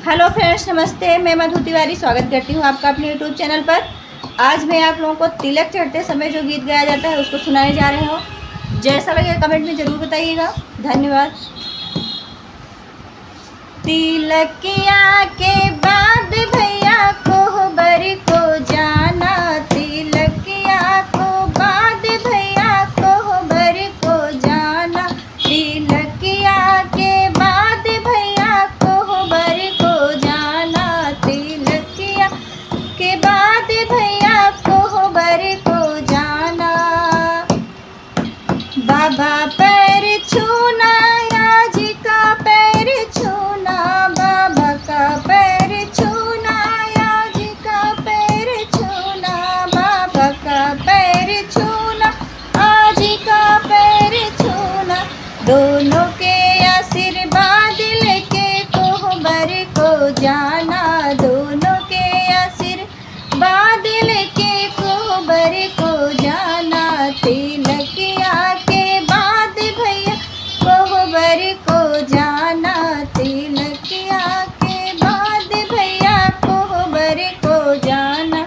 Hello friends, नमस्ते। मैं मधु तिवारी स्वागत करती हूँ आपका अपने यूट्यूब चैनल पर। आज मैं आप लोगों को तिलक चढ़ते समय जो गीत गाया जाता है उसको सुनाने जा रहे हो। जैसा लगे कमेंट में ज़रूर बताइएगा। धन्यवाद। तिलकिया के बाद भैया कोहबर को जाना, तिलकिया को बाद भैया कोहबर को जाना, तिलकिया के बाद भैया कोहबर को जाना, तिलकिया के बाद भैया कोहबर को जाना। बाबा पैर छूना, राज का पैर छूना, बाबा का पैर छूना, राज का पैर छूना, बाबा का पैर छूना, आज का पैर छूना। दोनों के आशीर्वाद लेके कोहबर को जाना, दोनों के आशीर्वाद लेके कोहबर को जाना, तिलकिया के बाद भैया कोहबर को जाना, तिलकिया के बाद भैया कोहबर को जाना।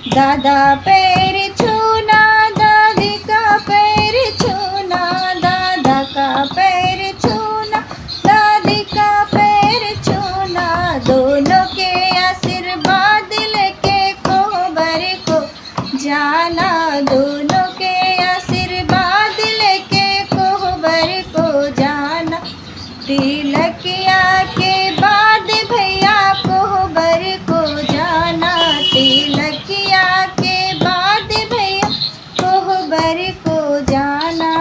दादा पैर छूना, दादी का पैर छूना, दादा का पैर छूना, दादी का पैर छूना। दोनों के आशीर्वाद लेके कोहबर को जाना, दोनों के आशीर्वाद लेके कोहबर को जाना। तिलकिया के बाद भैया कोहबर को जाना, तिलकिया के बाद भैया कोहबर को जाना।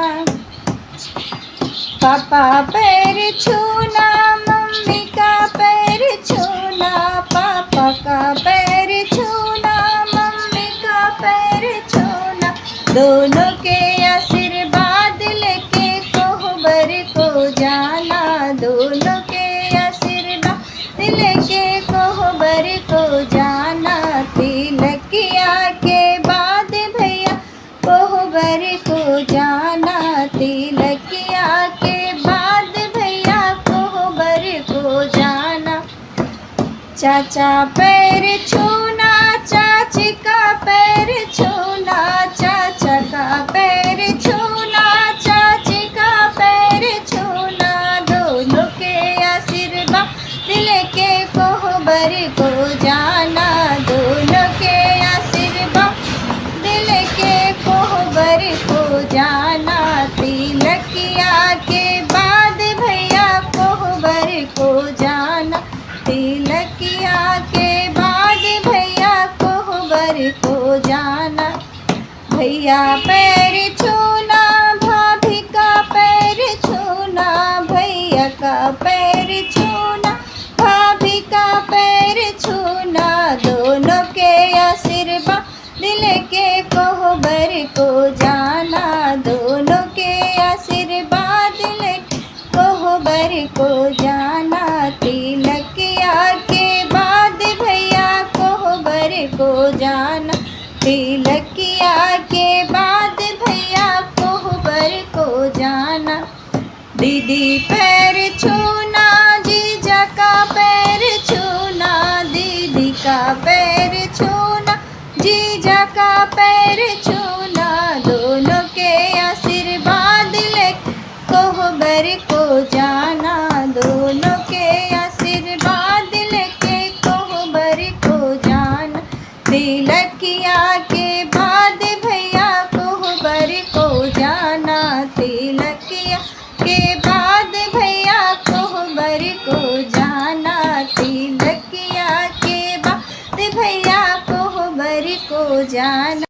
पापा पैर छूना, मम्मी का पैर छूना, पापा का पैर छूना, मम्मी का पैर छूना। दोनों के आशीर्वाद लेके कोहबर को जाना, दोनों के आशीर्वाद लेके कोहबर को जाना। तिलकिया के बाद भैया कोहबर को जाना, तिलकिया के बाद भैया कोहबर को जाना। चाचा पैर छूना, चाची का पैर छूना, चाचा का पैर छूना, चाची का पैर छूना। दोनों के आशीर्वाद लेके कोहबर को जाना, दोनों के आशीर्वाद लेके कोहबर को जाना। तिलकिया के बाद भैया कोहबर को जाना, तिलकिया के बाद भैया कोहबर को जाना। भैया पैर छूना, भाभी का पैर छूना, भैया का पैर छूना, भाभी का पैर छूना। दोनों के आशीर्वाद लेके कोहबर को जाना, दोनों के आशीर्वाद लेके कोहबर को जाना। तिलकिया के बाद भैया कोहबर को जाना, तिलकिया के बाद भैया कोहबर को जाना। दीदी पैर छूना, जीजा का पैर छूना, दीदी का पैर छूना, जीजा का पैर छूना। दोनों के आशीर्वाद लेके कोहबर को जाना, दोनों के आशीर्वाद लेके कोहबर को जाना। तिलकिया के बाद भैया कोहबर को जाना, तिलकिया के बाद भैया कोहबर को जाना, तिलकिया के बाद भैया कोहबर को जाना।